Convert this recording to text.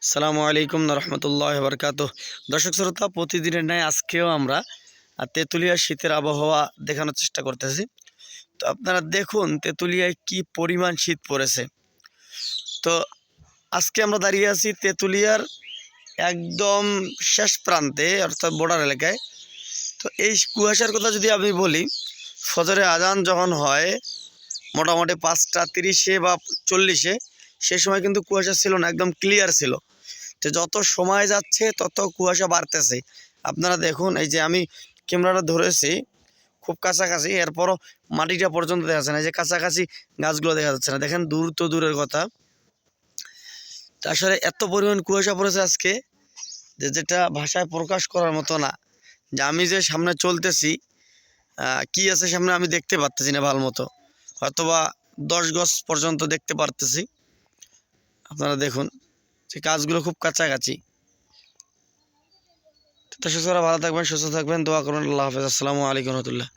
আসসালামু আলাইকুম রহমতুল্লাহ বরকাতুহ। দর্শক শ্রোতা, প্রতিদিনের ন্যায় আজকেও আমরা তেঁতুলিয়ার শীতের আবহাওয়া দেখানোর চেষ্টা করতেছি। তো আপনারা দেখুন তেঁতুলিয়ায় কি পরিমাণ শীত পড়েছে। তো আজকে আমরা দাঁড়িয়ে আছি তেঁতুলিয়ার একদম শেষ প্রান্তে, অর্থাৎ বর্ডার এলাকায়। তো এই কুয়াশার কথা যদি আমি বলি, ফজরে আজান যখন হয় মোটামুটি 5:30 বা 40, সে সময় কিন্তু কুয়াশা ছিল না, একদম ক্লিয়ার ছিল। তো যত সময় যাচ্ছে তত কুয়াশা বাড়তেছে। আপনারা দেখুন, এই যে আমি ক্যামেরাটা ধরেছি খুব কাছাকাছি, এরপরও মাটিটা পর্যন্ত দেখা যাচ্ছে না। এই যে কাছাকাছি গাছগুলো দেখা যাচ্ছে না, দেখেন দূর তো দূরের কথা। তা আসলে এত পরিমাণ কুয়াশা পড়েছে আজকে যেটা ভাষায় প্রকাশ করার মতো না। যে আমি যে সামনে চলতেছি, কি আছে সামনে আমি দেখতে পারতেছি না ভালো মতো, হয়তোবা 10 গজ পর্যন্ত দেখতে পারতেছি। আপনারা দেখুন যে গাছগুলো খুব কাছাকাছি। তো সুস্থরা ভালো থাকবেন, সুস্থ থাকবেন, দোয়া করবেন। আল্লাহ হাফেজ। আসসালামু আলাইকুম রহমতুল্লাহ।